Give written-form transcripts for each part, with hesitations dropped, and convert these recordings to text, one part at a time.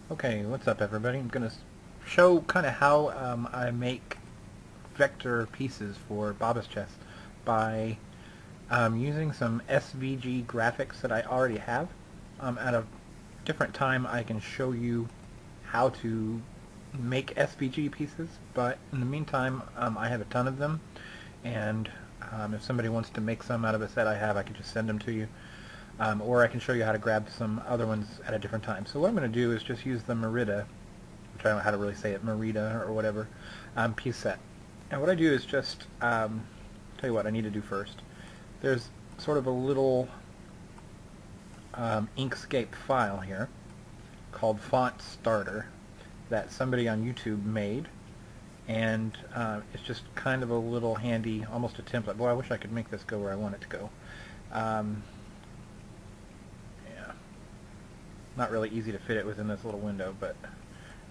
Okay, what's up everybody? I'm going to show kind of how I make vector pieces for BabasChess by using some SVG graphics that I already have. At a different time I can show you how to make SVG pieces, but in the meantime I have a ton of them, and if somebody wants to make some out of a set I have, I can just send them to you. Or I can show you how to grab some other ones at a different time. So what I'm going to do is just use the Merida, which I don't know how to really say it, Merida or whatever, piece set. And what I do is just, tell you what I need to do first. There's sort of a little Inkscape file here called Font Starter that somebody on YouTube made. And it's just kind of a little handy, almost a template. Boy, I wish I could make this go where I want it to go. Not really easy to fit it within this little window, but I'll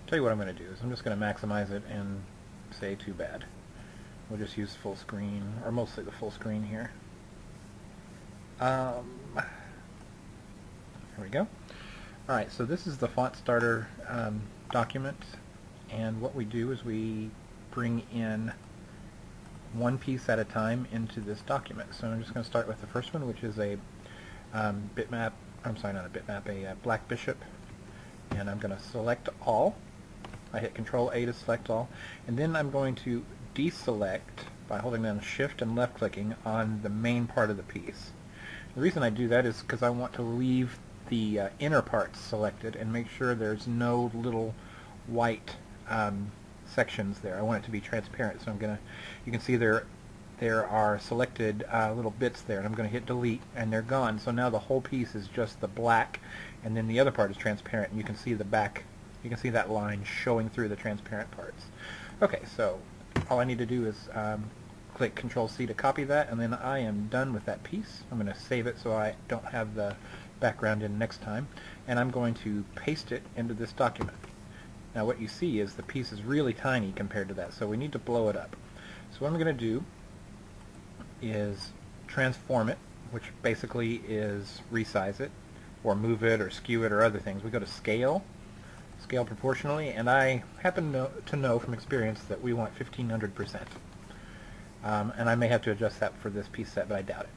tell you what I'm going to do is I'm just going to maximize it and say too bad. We'll just use full screen, or mostly the full screen here. Here we go. Alright, so this is the font starter document, and what we do is we bring in one piece at a time into this document. So I'm just going to start with the first one, which is a bitmap. I'm sorry, not a bitmap, a black bishop, and I'm going to select all. I hit Control A to select all, and then I'm going to deselect by holding down Shift and left clicking on the main part of the piece. The reason I do that is because I want to leave the inner parts selected and make sure there's no little white sections there. I want it to be transparent, so I'm going to, you can see there are selected little bits there, and I'm going to hit delete, and they're gone. So now the whole piece is just the black, and then the other part is transparent, and you can see the back, you can see that line showing through the transparent parts. Okay, so all I need to do is click Control C to copy that, and then I am done with that piece. I'm going to save it so I don't have the background in next time, and I'm going to paste it into this document. Now what you see is the piece is really tiny compared to that, so we need to blow it up. So what I'm going to do is transform it, which basically is resize it, or move it, or skew it, or other things. We go to scale, scale proportionally, and I happen to know from experience that we want 1500%. And I may have to adjust that for this piece set, but I doubt it.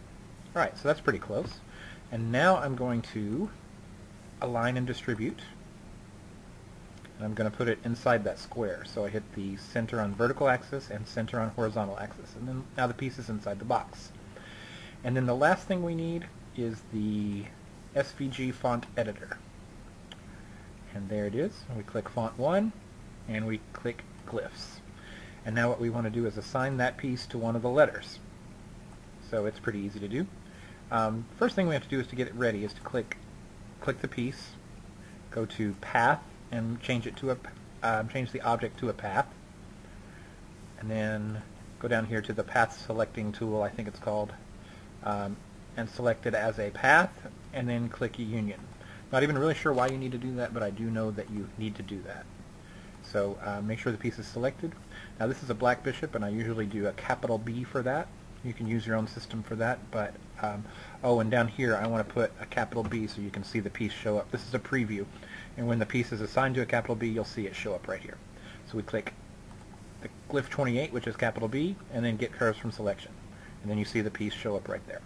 Alright, so that's pretty close. And now I'm going to align and distribute, and I'm going to put it inside that square. So I hit the center on vertical axis and center on horizontal axis, and then now the piece is inside the box. And then the last thing we need is the SVG font editor. And there it is. We click font 1 and we click glyphs. And now what we want to do is assign that piece to one of the letters. So it's pretty easy to do. First thing we have to do is to get it ready is to click the piece, go to path, and change it to a change the object to a path, and then go down here to the path selecting tool, I think it's called, and select it as a path, and then click Union. Not even really sure why you need to do that, but I do know that you need to do that. So make sure the piece is selected. Now this is a black bishop, and I usually do a capital B for that. You can use your own system for that, but oh, and down here I want to put a capital B so you can see the piece show up. This is a preview, and when the piece is assigned to a capital B, you'll see it show up right here. So we click the glyph 28, which is capital B, and then get curves from selection, and then you see the piece show up right there.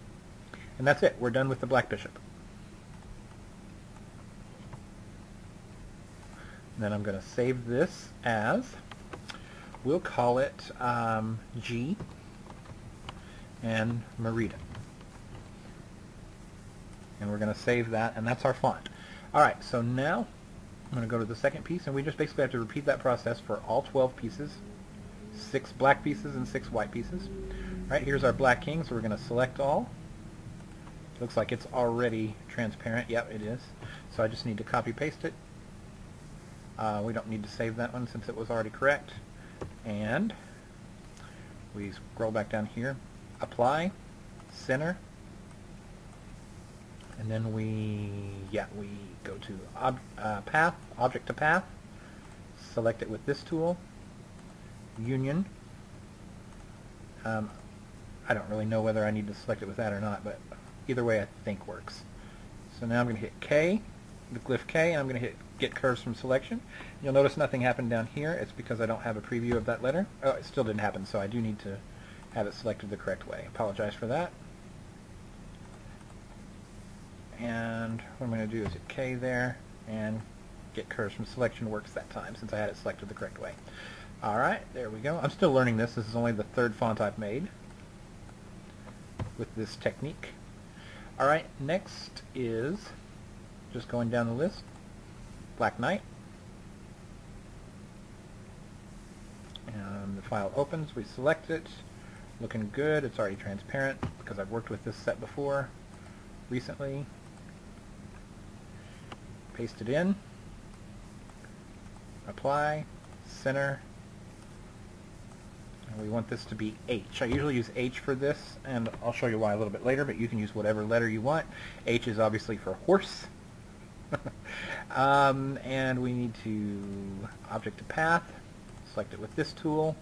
And that's it. We're done with the black bishop. And then I'm going to save this as, we'll call it G and Merida. And we're going to save that, and that's our font. Alright, so now I'm going to go to the second piece, and we just basically have to repeat that process for all 12 pieces, 6 black pieces and 6 white pieces. Alright, here's our black king, so we're going to select all. Looks like it's already transparent. Yep, it is. So I just need to copy paste it. We don't need to save that one since it was already correct. And we scroll back down here, apply, center, and then we go to path, object to path, select it with this tool, union. I don't really know whether I need to select it with that or not, but either way I think works. So now I'm going to hit K, the glyph K, and I'm going to hit Get Curves from Selection. You'll notice nothing happened down here. It's because I don't have a preview of that letter. Oh, it still didn't happen, so I do need to have it selected the correct way. Apologize for that. And what I'm going to do is hit K there, and Get Curves from Selection works that time since I had it selected the correct way. Alright, there we go. I'm still learning this. This is only the third font I've made with this technique. Alright, next is just going down the list. Black Knight. And the file opens. We select it. Looking good. It's already transparent because I've worked with this set before recently. Paste it in. Apply. Center. And we want this to be H. I usually use H for this, and I'll show you why a little bit later, but you can use whatever letter you want. H is obviously for horse. And we need to object to path, select it with this tool,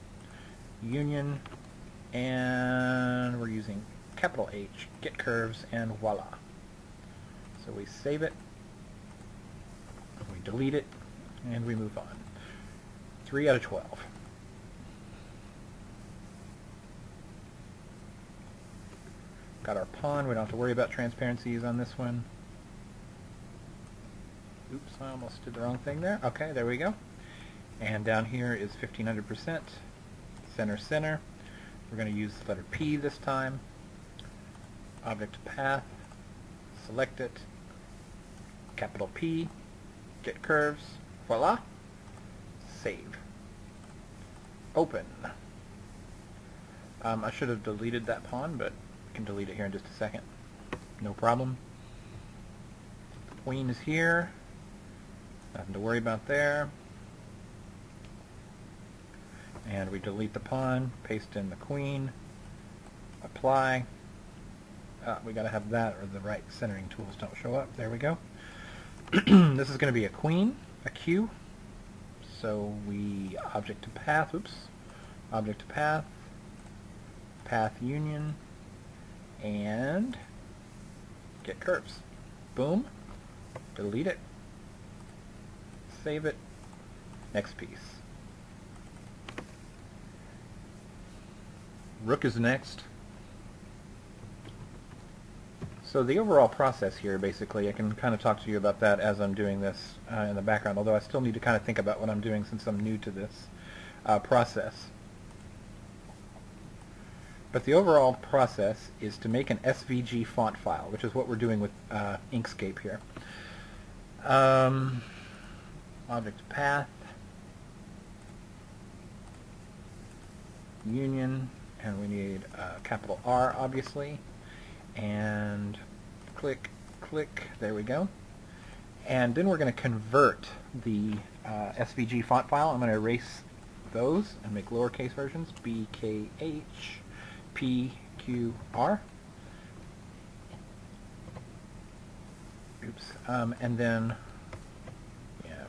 union, and we're using capital H, Get Curves, and voila. So we save it, we delete it, and we move on. 3 out of 12. Got our pawn. We don't have to worry about transparencies on this one. Oops, I almost did the wrong thing there. Okay, there we go. And down here is 1500%. Center, center. We're going to use the letter P this time. Object to path. Select it. Capital P. Get curves. Voila. Save. Open. I should have deleted that pawn, but I can delete it here in just a second. No problem. Queen is here. Nothing to worry about there. And we delete the pawn, paste in the queen, apply. We got to have that or the right centering tools don't show up. There we go. This is going to be a queen, a Q. So we object to path, oops, object to path, path union, and get curves. Boom. Delete it. Save it. Next piece. Rook is next. So the overall process here, basically, I can kind of talk to you about that as I'm doing this in the background, although I still need to kind of think about what I'm doing since I'm new to this process. But the overall process is to make an SVG font file, which is what we're doing with Inkscape here. Object path, union, and we need capital R, obviously, and click, click, there we go. And then we're going to convert the SVG font file. I'm going to erase those and make lowercase versions, BKH, PQR. Oops. And then, yeah,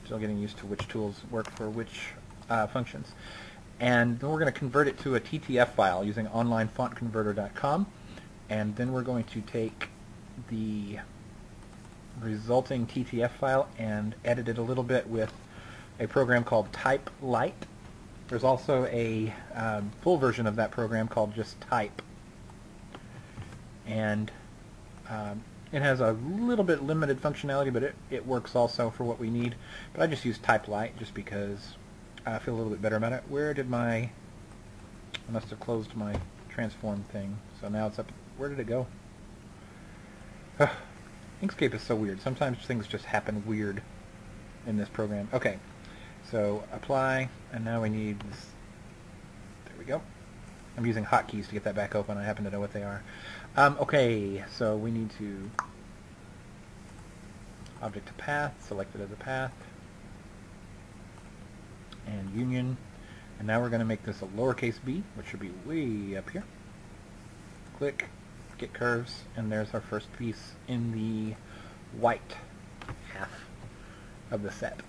still getting used to which tools work for which functions. And then we're going to convert it to a TTF file using onlinefontconverter.com. And then we're going to take the resulting TTF file and edit it a little bit with a program called Type Lite. There's also a full version of that program called just Type. And it has a little bit limited functionality, but it works also for what we need. But I just use Type Lite just because I feel a little bit better about it. Where did I must have closed my transform thing. So now it's up. Where did it go? Inkscape is so weird. Sometimes things just happen weird in this program. Okay, so apply, and now we need this. There we go. I'm using hotkeys to get that back open. I happen to know what they are. Okay, so we need to object to path, select it as a path, and union. And now we're going to make this a lowercase b, which should be way up here. Click, get curves, and there's our first piece in the white half of the set.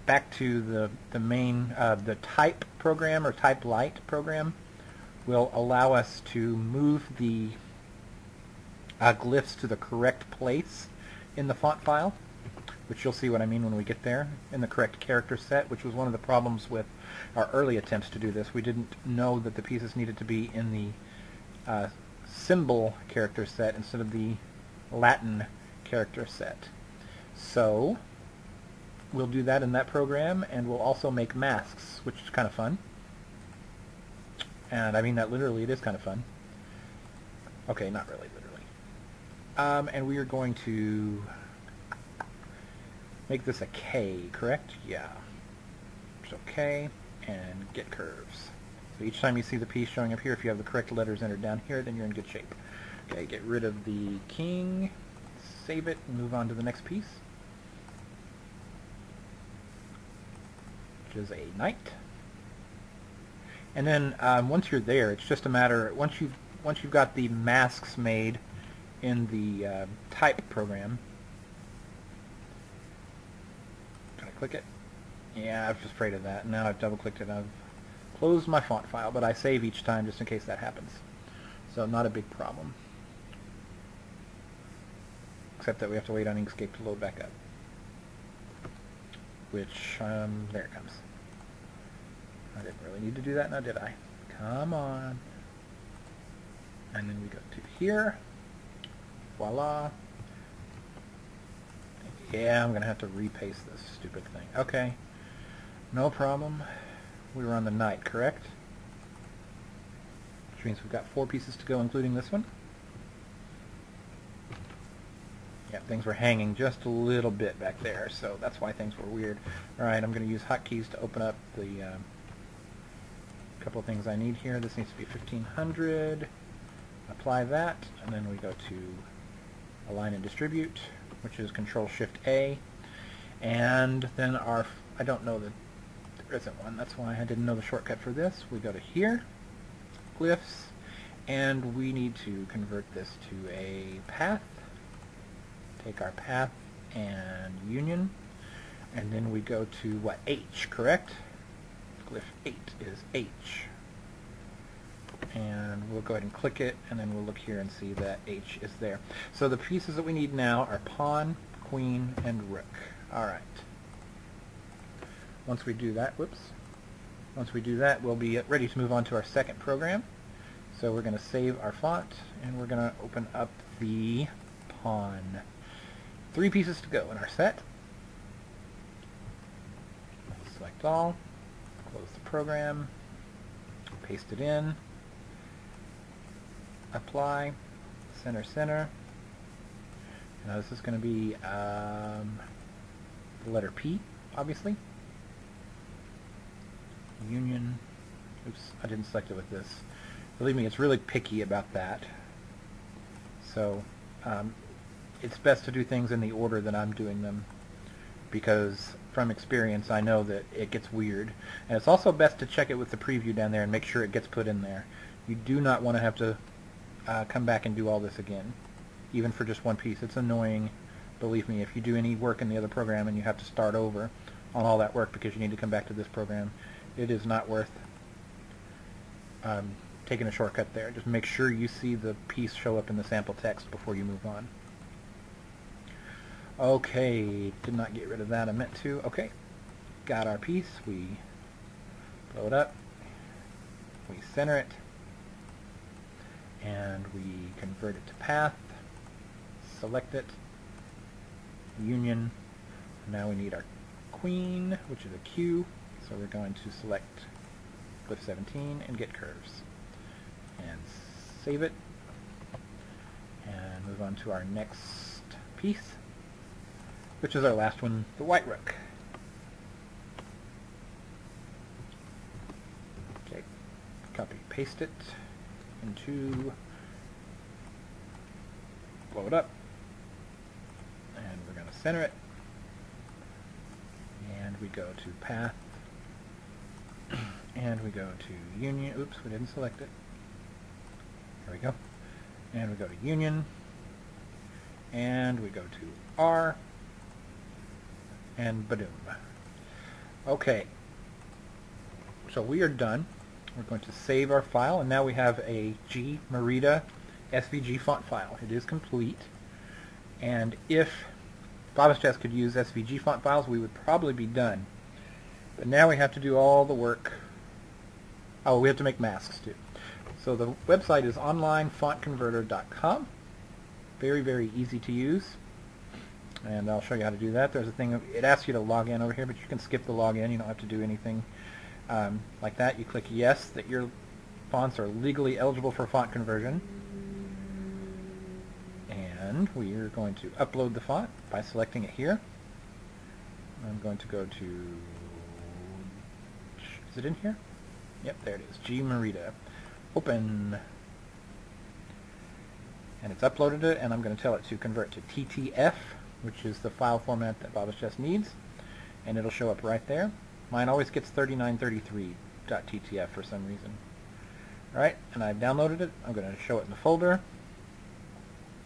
Back to the main, the Type program, or Type Lite program, will allow us to move the glyphs to the correct place in the font file, which you'll see what I mean when we get there, in the correct character set, which was one of the problems with our early attempts to do this. We didn't know that the pieces needed to be in the symbol character set instead of the Latin character set. So we'll do that in that program, and we'll also make masks, which is kind of fun. And I mean that literally, it is kind of fun. Okay, not really literally. And we are going to make this a K, correct? Yeah. So K and get curves. So each time you see the piece showing up here, if you have the correct letters entered down here, then you're in good shape. Okay, get rid of the king, save it, and move on to the next piece, which is a knight. And then once you're there, it's just a matter, once you've got the masks made in the type program. Can I click it? Yeah, I was just afraid of that. Now I've double-clicked it. I've closed my font file, but I save each time just in case that happens. So not a big problem. Except that we have to wait on Inkscape to load back up. Which, there it comes. I didn't really need to do that now, did I? Come on. And then we go to here. Voila. Yeah, I'm going to have to repaste this stupid thing. Okay. No problem. We were on the knight, correct? Which means we've got 4 pieces to go, including this one. Yeah, things were hanging just a little bit back there, so that's why things were weird. Alright, I'm going to use hotkeys to open up the couple of things I need here. This needs to be 1500. Apply that, and then we go to Align and Distribute, which is Control-Shift-A. And then our, I don't know that there isn't one, that's why I didn't know the shortcut for this. We go to here, Glyphs, and we need to convert this to a path. Take our path and union, and then we go to what, H, correct? Glyph 8 is H. And we'll go ahead and click it, and then we'll look here and see that H is there. So the pieces that we need now are pawn, queen, and rook. Alright. Once we do that, once we do that, we'll be ready to move on to our second program. So we're going to save our font, and we're going to open up the pawn. 3 pieces to go in our set. Select all, close the program, paste it in, apply, center, center. Now this is going to be the letter P, obviously. Union. Oops, I didn't select it with this. Believe me, it's really picky about that. So it's best to do things in the order that I'm doing them, because from experience I know that it gets weird. And it's also best to check it with the preview down there and make sure it gets put in there. You do not want to have to come back and do all this again, even for just one piece. It's annoying, believe me, if you do any work in the other program and you have to start over on all that work because you need to come back to this program. It is not worth taking a shortcut there. Just make sure you see the piece show up in the sample text before you move on. Okay, did not get rid of that. I meant to. Okay, got our piece. We blow it up. We center it. And we convert it to path. Select it. Union. Now we need our queen, which is a Q. So we're going to select Glyph 17 and get curves. And save it. And move on to our next piece, which is our last one, the white rook. Okay, copy, paste it into, blow it up, and we're going to center it, and we go to path, and we go to union. Oops, we didn't select it. There we go. And we go to union, and we go to R, and badoom. Okay, so we are done. We're going to save our file, and now we have a G Merida SVG font file. It is complete, and if BabasChess could use SVG font files, we would probably be done. But now we have to do all the work. Oh, we have to make masks too. So the website is onlinefontconverter.com. Very, very easy to use. And I'll show you how to do that. There's a thing, it asks you to log in over here, but you can skip the login. You don't have to do anything like that. You click yes, that your fonts are legally eligible for font conversion. And we are going to upload the font by selecting it here. I'm going to go to, is it in here? Yep, there it is, G. Merida. Open. And it's uploaded it, and I'm going to tell it to convert to TTF, which is the file format that BabasChess needs, and it'll show up right there. Mine always gets 3933.ttf for some reason. Alright, and I've downloaded it. I'm going to show it in the folder,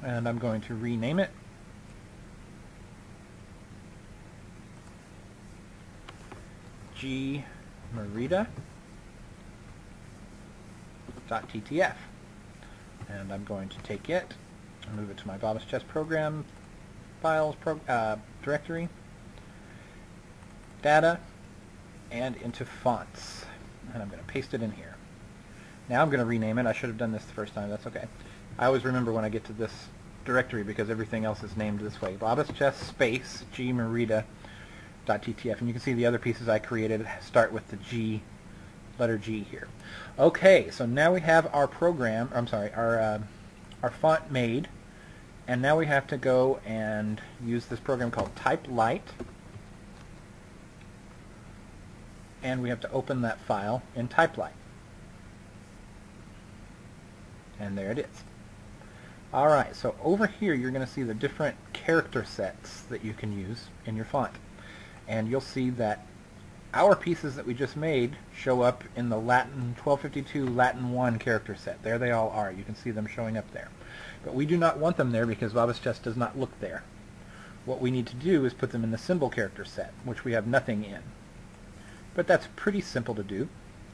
and I'm going to rename it. G. Merida.ttf. And I'm going to take it and move it to my BabasChess program files directory, data, and into fonts. And I'm going to paste it in here. Now I'm going to rename it. I should have done this the first time. That's okay. I always remember when I get to this directory because everything else is named this way. BabasChess space G Merida.ttf. And you can see the other pieces I created start with the G, letter G here. Okay, so now we have our program, our font made, and now we have to go and use this program called Type Light, and we have to open that file in Type Light. And there it is. Alright, so over here you're going to see the different character sets that you can use in your font. And you'll see that our pieces that we just made show up in the Latin 1252 Latin 1 character set. There they all are. You can see them showing up there. But we do not want them there because BabasChess does not look there. What we need to do is put them in the symbol character set, which we have nothing in. But that's pretty simple to do.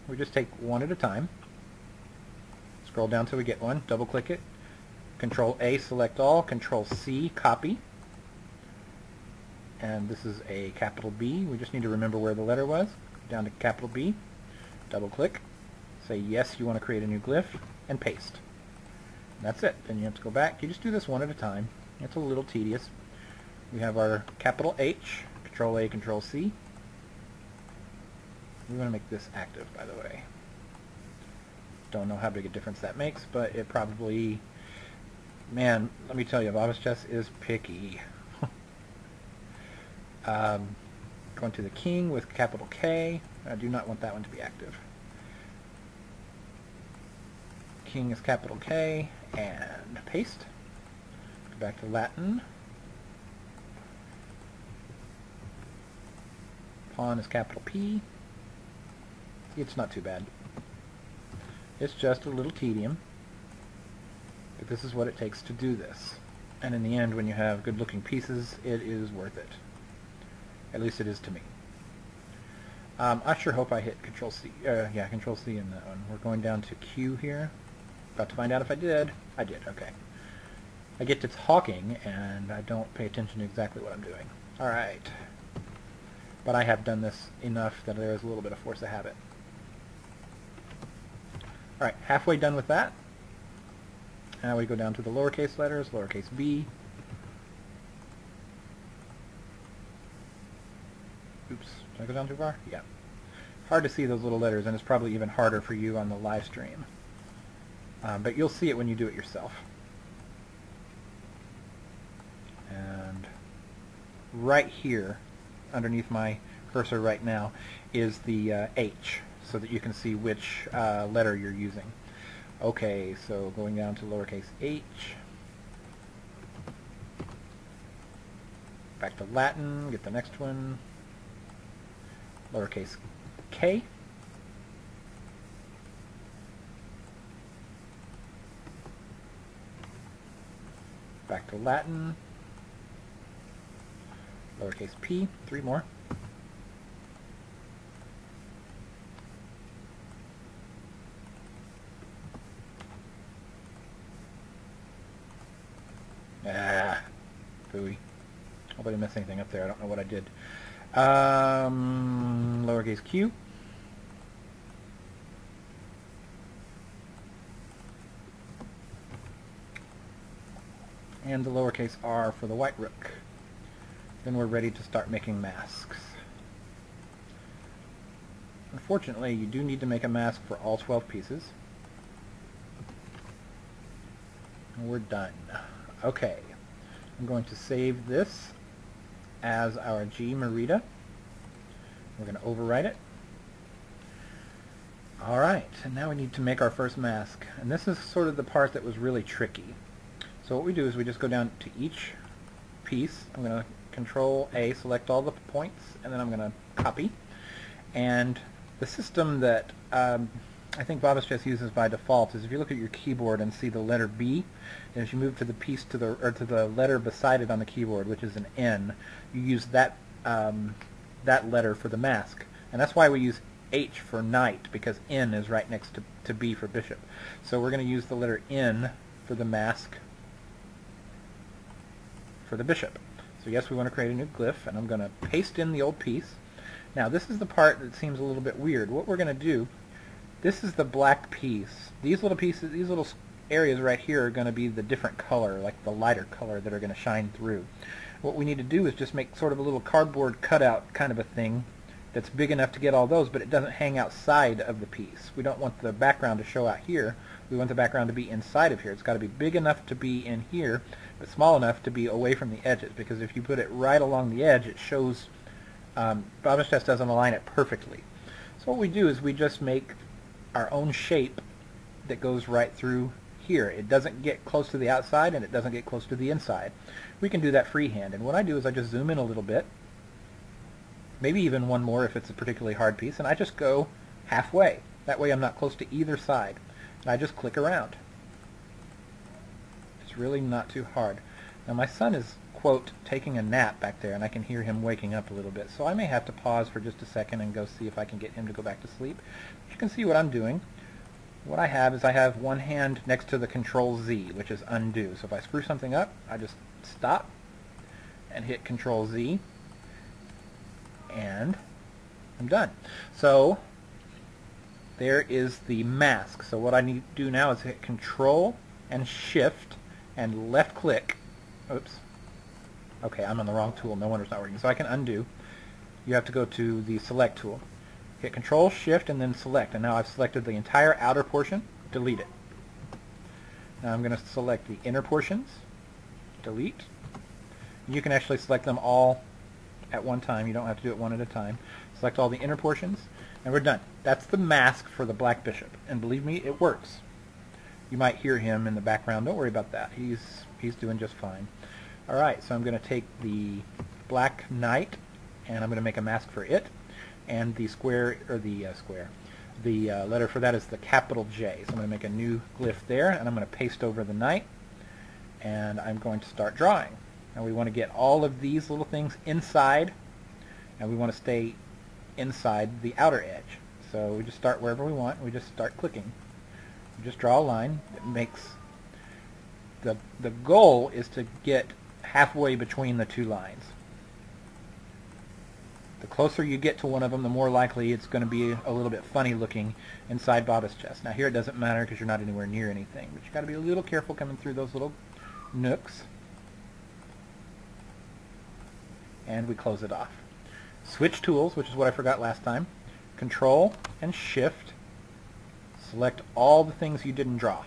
We just take one at a time. Scroll down till we get one. Double click it. Control A, select all. Control C, copy. And this is a capital B. We just need to remember where the letter was. Down to capital B. Double click. Say yes, you want to create a new glyph. And paste. And that's it. Then you have to go back. You just do this one at a time. It's a little tedious. We have our capital H. Control A, Control C. We want to make this active, by the way. Don't know how big a difference that makes, but it probably... Man, let me tell you, BabasChess is picky. Going to the king with capital K. I do not want that one to be active. King is capital K, and paste. Go back to Latin. Pawn is capital P. It's not too bad. It's just a little tedium, but this is what it takes to do this. And in the end, when you have good-looking pieces, it is worth it. At least it is to me. I sure hope I hit Control C. Yeah, Control C in that one. We're going down to Q here. About to find out if I did. I did, okay. I get to talking, and I don't pay attention to exactly what I'm doing. Alright. But I have done this enough that there is a little bit of force of habit. Alright, halfway done with that. Now we go down to the lowercase letters, lowercase b. Oops, did I go down too far? Yeah. Hard to see those little letters, and it's probably even harder for you on the live stream. But you'll see it when you do it yourself. And right here, underneath my cursor right now, is the H, so that you can see which letter you're using. Okay, so going down to lowercase h, back to Latin, get the next one, lowercase k, back to Latin, lowercase p, 3 more, mess anything up there. I don't know what I did. Lowercase q. And the lowercase r for the white rook. Then we're ready to start making masks. Unfortunately, you do need to make a mask for all 12 pieces. And we're done. Okay, I'm going to save this as our G Merida. We're going to overwrite it. Alright, and now we need to make our first mask. And this is sort of the part that was really tricky. So what we do is we just go down to each piece. I'm going to Control A, select all the points, and then I'm going to copy. And the system that I think BabasChess uses by default is if you look at your keyboard and see the letter B, and as you move to the piece to the letter beside it on the keyboard, which is an N, you use that that letter for the mask. And that's why we use H for knight, because N is right next to B for bishop. So we're going to use the letter N for the mask for the bishop. So yes, we want to create a new glyph, and I'm going to paste in the old piece. Now this is the part that seems a little bit weird. What we're going to do, this is the black piece. These little pieces, these little areas right here are going to be the different color, like the lighter color that are going to shine through. What we need to do is just make sort of a little cardboard cutout kind of a thing that's big enough to get all those, but it doesn't hang outside of the piece. We don't want the background to show out here. We want the background to be inside of here. It's got to be big enough to be in here, but small enough to be away from the edges, because if you put it right along the edge, it shows, BabasChess doesn't align it perfectly. So what we do is we just make our own shape that goes right through here. It doesn't get close to the outside, and it doesn't get close to the inside. We can do that freehand, and what I do is I just zoom in a little bit, maybe even one more if it's a particularly hard piece, and I just go halfway. That way I'm not close to either side. And I just click around. It's really not too hard. Now my son is, quote, taking a nap back there, and I can hear him waking up a little bit, so I may have to pause for just a second and go see if I can get him to go back to sleep. You can see what I'm doing. What I have is I have one hand next to the Control Z, which is undo. So if I screw something up, I just stop and hit Control Z, and I'm done. So there is the mask. So what I need to do now is hit Control and Shift and left click. Oops. Okay, I'm on the wrong tool. No wonder it's not working. So I can undo. You have to go to the Select tool. Hit Control, Shift, and then Select. And now I've selected the entire outer portion. Delete it. Now I'm going to select the inner portions. Delete. You can actually select them all at one time. You don't have to do it one at a time. Select all the inner portions, and we're done. That's the mask for the black bishop. And believe me, it works. You might hear him in the background. Don't worry about that. He's doing just fine. Alright, so I'm going to take the black knight, and I'm going to make a mask for it. And the square, or the letter for that is the capital J. So I'm going to make a new glyph there, and I'm going to paste over the knight, and I'm going to start drawing. Now we want to get all of these little things inside, and we want to stay inside the outer edge. So we just start wherever we want, and we just start clicking. We just draw a line that makes, the goal is to get halfway between the two lines. The closer you get to one of them, the more likely it's going to be a little bit funny looking inside BabasChess. Now here it doesn't matter because you're not anywhere near anything, but you've got to be a little careful coming through those little nooks. And we close it off. Switch tools, which is what I forgot last time. Control and Shift. Select all the things you didn't draw.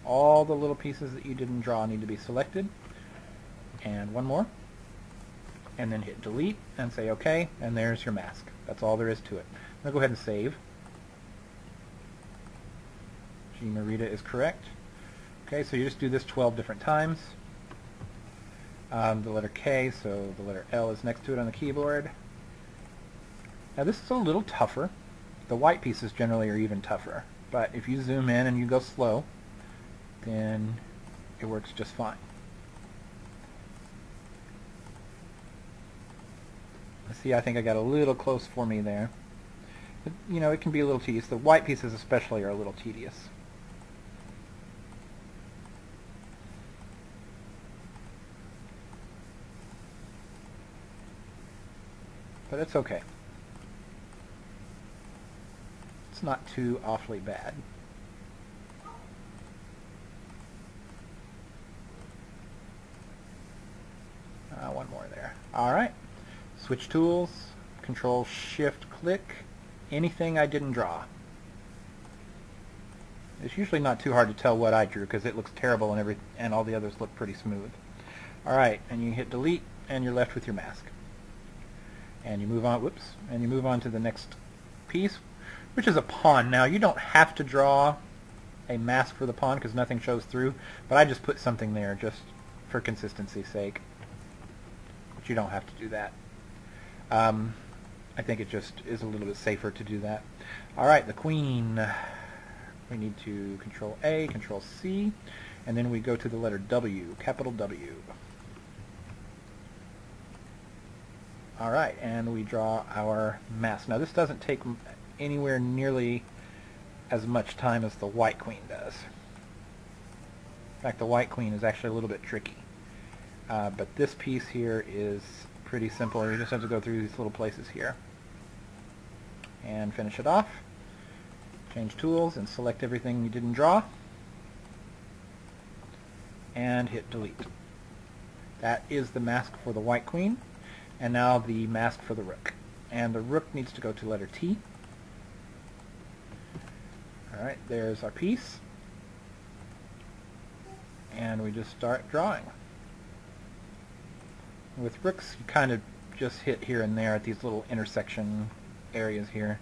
All the little pieces that you didn't draw need to be selected. And one more. And then hit delete and say OK, and there's your mask. That's all there is to it. Now go ahead and save. G Merida is correct. Okay, so you just do this 12 different times. The letter K, so the letter L is next to it on the keyboard. Now this is a little tougher. The white pieces generally are even tougher, but if you zoom in and you go slow, then it works just fine. See, I think I got a little close for me there. But, you know, it can be a little tedious. The white pieces especially are a little tedious. but it's okay. It's not too awfully bad. One more there. Alright. Switch tools, Control Shift click, anything I didn't draw. It's usually not too hard to tell what I drew because it looks terrible and all the others look pretty smooth. Alright, and you hit delete and you're left with your mask. And you move on, and you move on to the next piece, which is a pawn. Now you don't have to draw a mask for the pawn because nothing shows through, but I just put something there just for consistency's sake. But you don't have to do that. I think it just is a little bit safer to do that. Alright, the queen. We need to Control A, Control C, and then we go to the letter W, capital W. Alright, and we draw our mask. Now this doesn't take anywhere nearly as much time as the white queen does. In fact, the white queen is actually a little bit tricky. But this piece here is pretty simple. You just have to go through these little places here and finish it off. Change tools and select everything you didn't draw and hit delete. That is the mask for the white queen, and now the mask for the rook. And the rook needs to go to letter T. Alright, there's our piece. And we just start drawing. With rooks, you kind of just hit here and there at these little intersection areas here.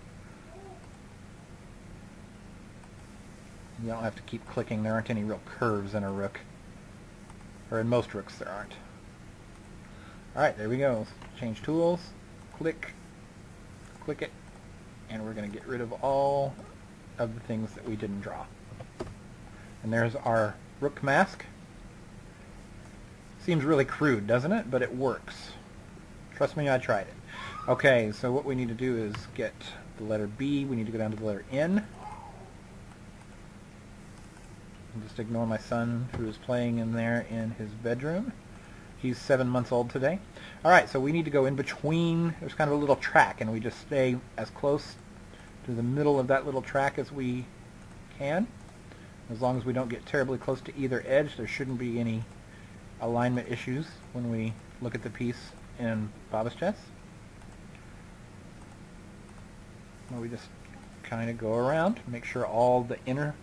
You don't have to keep clicking. There aren't any real curves in a rook. Or in most rooks there aren't. Alright, there we go. Change tools, click it, and we're going to get rid of all of the things that we didn't draw. And there's our rook mask. Seems really crude, doesn't it? But it works. Trust me, I tried it. Okay, so what we need to do is get the letter B. We need to go down to the letter N. And just ignore my son who is playing in there in his bedroom. He's 7 months old today. Alright, so we need to go in between. There's kind of a little track, and we just stay as close to the middle of that little track as we can. As long as we don't get terribly close to either edge, there shouldn't be any alignment issues when we look at the piece in BabasChess. Well, we just kind of go around, make sure all the inner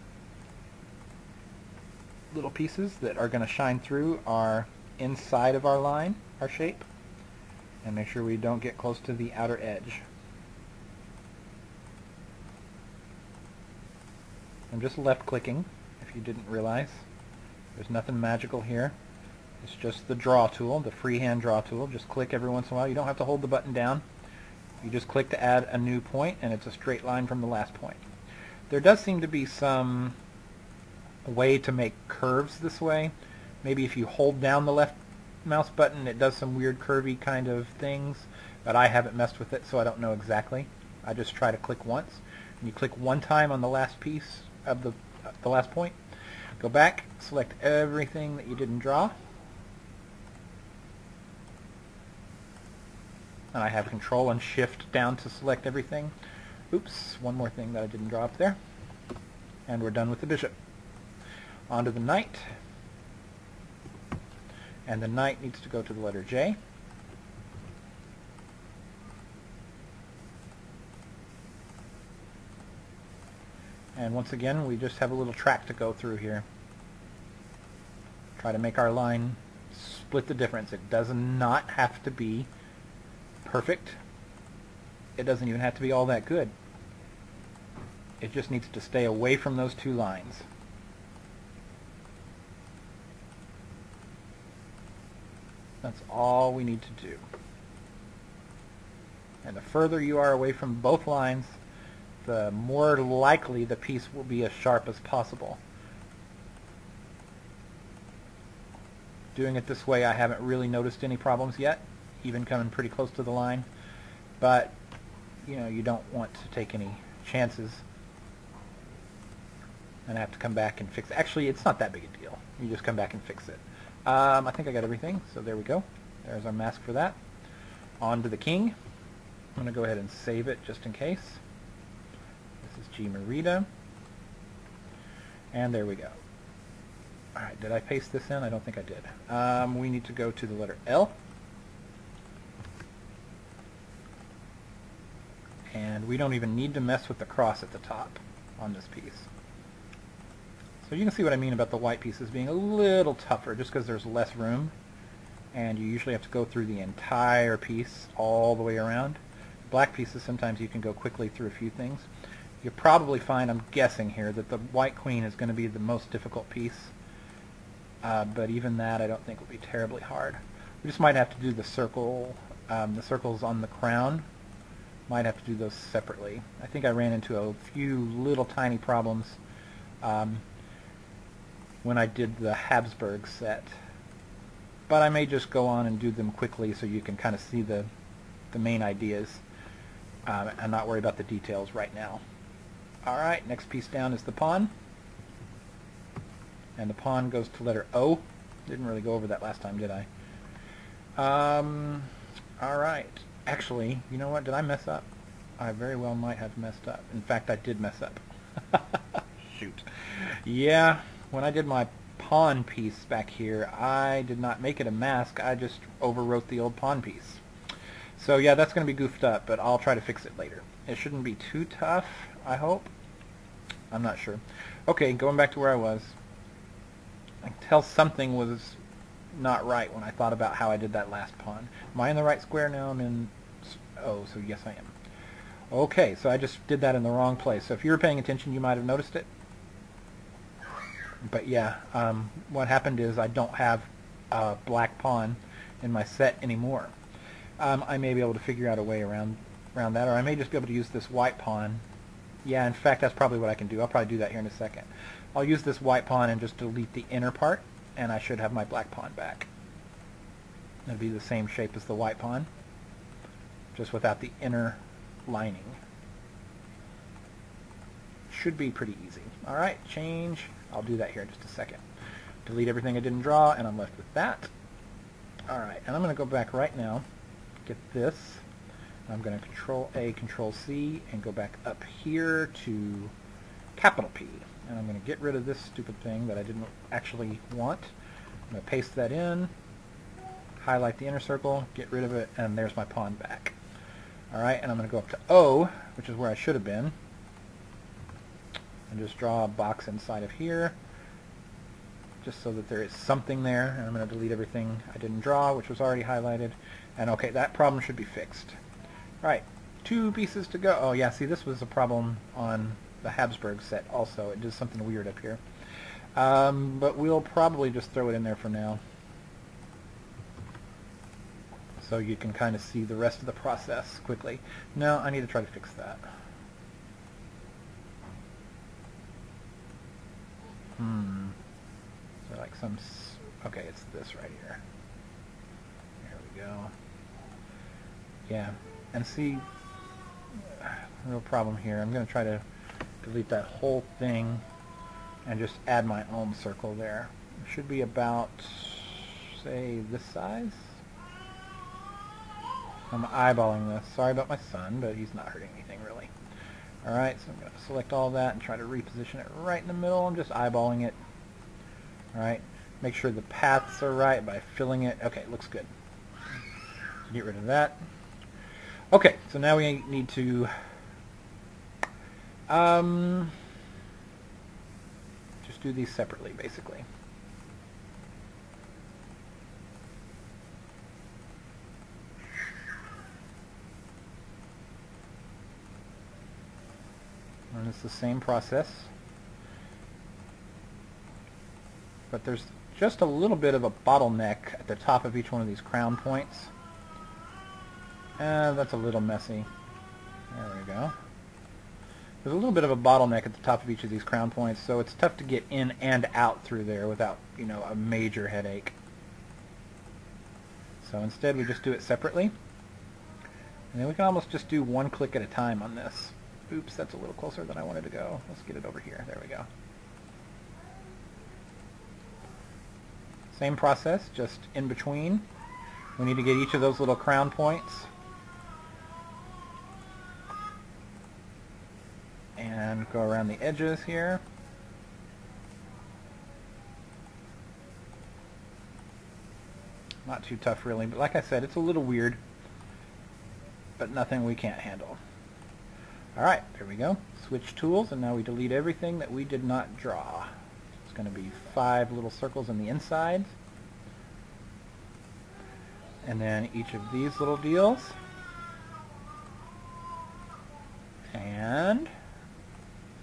little pieces that are going to shine through are inside of our line, our shape, and make sure we don't get close to the outer edge. I'm just left clicking, if you didn't realize. There's nothing magical here. It's just the draw tool, the freehand draw tool. Just click every once in a while. You don't have to hold the button down. You just click to add a new point, and it's a straight line from the last point. There does seem to be some way to make curves this way. Maybe if you hold down the left mouse button, it does some weird curvy kind of things, but I haven't messed with it, so I don't know exactly. I just try to click once. And you click one time on the last piece of the last point. Go back, select everything that you didn't draw. And I have Control and Shift down to select everything. Oops, one more thing that I didn't draw up there. And we're done with the bishop. On to the knight. And the knight needs to go to the letter J. And once again, we just have a little track to go through here. Try to make our line split the difference. It does not have to be perfect. It doesn't even have to be all that good. It just needs to stay away from those two lines. That's all we need to do. And the further you are away from both lines, the more likely the piece will be as sharp as possible. Doing it this way, I haven't really noticed any problems yet, even coming pretty close to the line. But, you know, you don't want to take any chances and have to come back and fix it. Actually, it's not that big a deal. You just come back and fix it. I think I got everything, so there we go. There's our mask for that. On to the king. I'm going to go ahead and save it just in case. This is G Merida. And there we go. Alright, did I paste this in? I don't think I did. We need to go to the letter L. And we don't even need to mess with the cross at the top on this piece. So you can see what I mean about the white pieces being a little tougher just because there's less room. And you usually have to go through the entire piece all the way around. Black pieces, sometimes you can go quickly through a few things. You'll probably find, I'm guessing here, that the white queen is going to be the most difficult piece. But even that I don't think will be terribly hard. We just might have to do the circle, the circles on the crown. Might have to do those separately. I think I ran into a few little tiny problems when I did the Habsburg set. But I may just go on and do them quickly so you can kind of see the main ideas and not worry about the details right now. Alright, next piece down is the pawn. And the pawn goes to letter O. Didn't really go over that last time, did I? Alright. Actually, you know what? Did I mess up? I very well might have messed up. In fact, I did mess up. Shoot. Yeah, when I did my pawn piece back here, I did not make it a mask. I just overwrote the old pawn piece. So yeah, that's going to be goofed up, but I'll try to fix it later. It shouldn't be too tough, I hope. I'm not sure. Okay, going back to where I was. I can tell something was not right when I thought about how I did that last pawn. Am I in the right square now? I'm in... Oh, so yes I am. Okay, so I just did that in the wrong place. So if you were paying attention, you might have noticed it. But yeah, what happened is I don't have a black pawn in my set anymore. I may be able to figure out a way around that, or I may just be able to use this white pawn. Yeah, in fact, that's probably what I can do. I'll probably do that here in a second. I'll use this white pawn and just delete the inner part, and I should have my black pawn back. It'll be the same shape as the white pawn, just without the inner lining. Should be pretty easy. Alright, change. I'll do that here in just a second. Delete everything I didn't draw, and I'm left with that. Alright, and I'm going to go back right now, get this. I'm going to Control A, Control C, and go back up here to capital P. And I'm going to get rid of this stupid thing that I didn't actually want. I'm going to paste that in, highlight the inner circle, get rid of it, and there's my pawn back. Alright, and I'm going to go up to O, which is where I should have been, and just draw a box inside of here, just so that there is something there. And I'm going to delete everything I didn't draw, which was already highlighted. And okay, that problem should be fixed. Right, 2 pieces to go. Oh yeah, see, this was a problem on the Habsburg set also. It does something weird up here. But we'll probably just throw it in there for now, so you can kind of see the rest of the process quickly. No, I need to try to fix that. So like some... Okay, it's this right here. There we go. Yeah, and see, real problem here. I'm going to try to delete that whole thing and just add my own circle there. It should be about, say, this size. I'm eyeballing this. Sorry about my son, but he's not hurting anything really. Alright, so I'm going to select all that and try to reposition it right in the middle. I'm just eyeballing it. Alright, make sure the paths are right by filling it. Okay, looks good. Get rid of that. Okay, so now we need to just do these separately, basically. And it's the same process, but there's just a little bit of a bottleneck at the top of each one of these crown points. That's a little messy. There we go. There's a little bit of a bottleneck at the top of each of these crown points, so it's tough to get in and out through there without, you know, a major headache. So instead we just do it separately. And then we can almost just do one click at a time on this. Oops, that's a little closer than I wanted to go. Let's get it over here. There we go. Same process, just in between. We need to get each of those little crown points and go around the edges here. Not too tough really, but like I said, it's a little weird, but nothing we can't handle. Alright, there we go. Switch tools, and now we delete everything that we did not draw. It's going to be 5 little circles on the inside. And then each of these little deals. And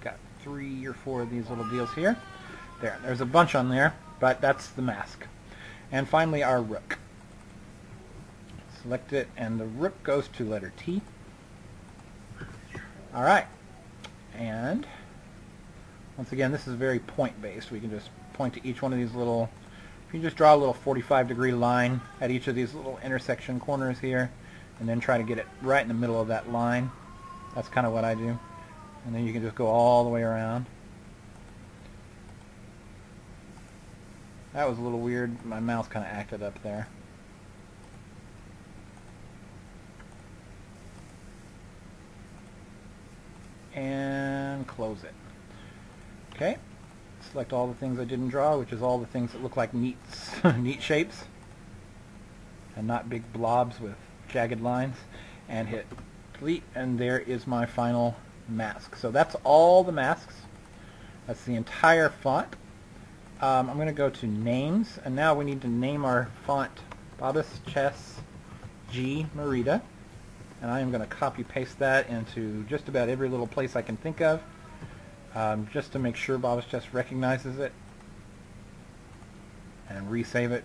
got 3 or 4 of these little deals here. There's a bunch on there, but that's the mask. And finally our rook. Select it, and the rook goes to letter T. Alright, and once again, this is very point-based. We can just point to each one of these little, if you just draw a little 45-degree line at each of these little intersection corners here, and then try to get it right in the middle of that line. That's kind of what I do. And then you can just go all the way around. That was a little weird. My mouse kind of acted up there. And close it. Okay. Select all the things I didn't draw, which is all the things that look like neat shapes and not big blobs with jagged lines, and hit delete, and there is my final mask. So that's all the masks. That's the entire font. I'm going to go to names, and now we need to name our font BabasChess G Merida. And I am going to copy paste that into just about every little place I can think of, just to make sure BabasChess recognizes it, and resave it.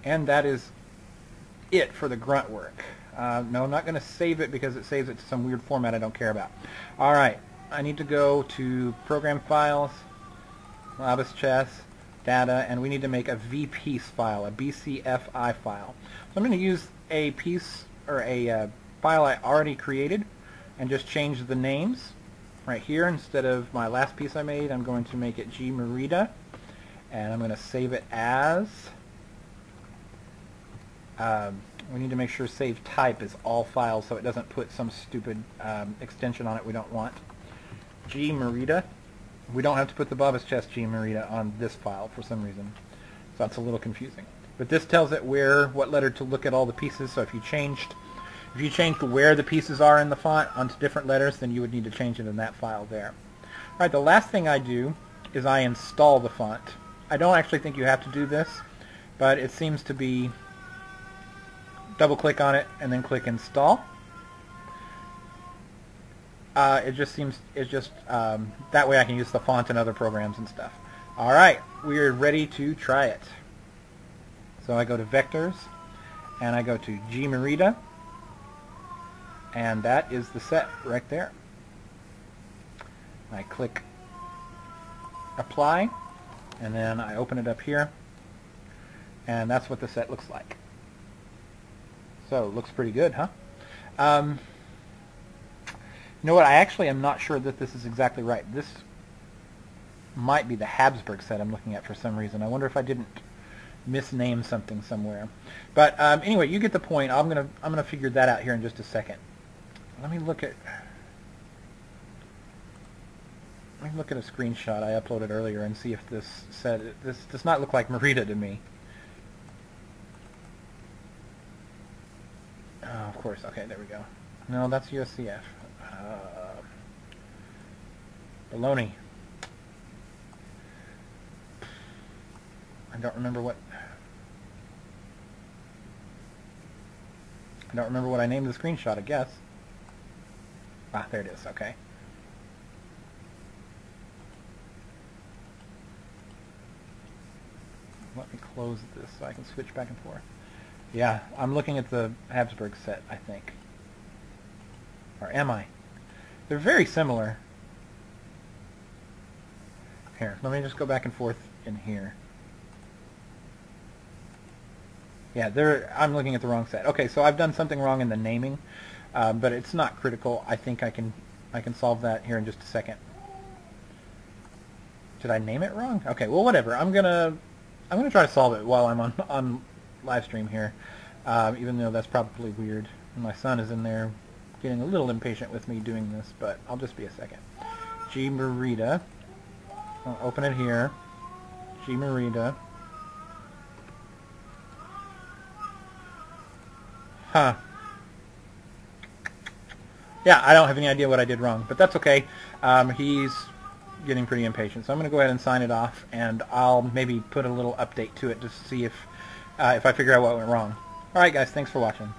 And that is it for the grunt work. No, I'm not going to save it because it saves it to some weird format I don't care about. Alright, I need to go to Program Files, BabasChess, Data, and we need to make a vpiece file, a BCFI file. So I'm going to use a piece, or a file I already created, and just change the names right here. Instead of my last piece I made, I'm going to make it G Merida, and I'm going to save it as, we need to make sure save type is all files so it doesn't put some stupid extension on it we don't want. G Merida. We don't have to put the BabasChess G Merida on this file for some reason, so that's a little confusing. But this tells it what letter to look at all the pieces. So if you changed where the pieces are in the font onto different letters, then you would need to change it in that file there. All right, the last thing I do is I install the font. I don't actually think you have to do this, but it seems to be double-click on it and then click install. That way I can use the font in other programs and stuff. Alright, we're ready to try it. So I go to Vectors, and I go to G Merida, and that is the set right there. I click Apply, and then I open it up here, and that's what the set looks like. So it looks pretty good, huh? You know what, I actually am not sure that this is exactly right. This might be the Habsburg set I'm looking at for some reason. I wonder if I didn't misname something somewhere. But anyway, you get the point. I'm gonna figure that out here in just a second. Let me look at a screenshot I uploaded earlier and see if this does not look like Merida to me. Oh, of course. Okay, there we go. No, that's USCF. Baloney. I don't remember what I named the screenshot, I guess. Ah, there it is. Okay. Let me close this so I can switch back and forth. Yeah, I'm looking at the Habsburg set, I think. Or am I? They're very similar. Here, let me just go back and forth in here. Yeah, I'm looking at the wrong set. Okay, so I've done something wrong in the naming, but it's not critical. I think I can solve that here in just a second. Did I name it wrong? Okay, well, whatever. I'm gonna try to solve it while I'm on live stream here, even though that's probably weird. My son is in there getting a little impatient with me doing this, but I'll just be a second. G Merida. I'll open it here. G Merida. Huh. Yeah, I don't have any idea what I did wrong, but that's okay. He's getting pretty impatient, so I'm going to go ahead and sign it off, and I'll maybe put a little update to it to see if I figure out what went wrong. Alright guys, thanks for watching.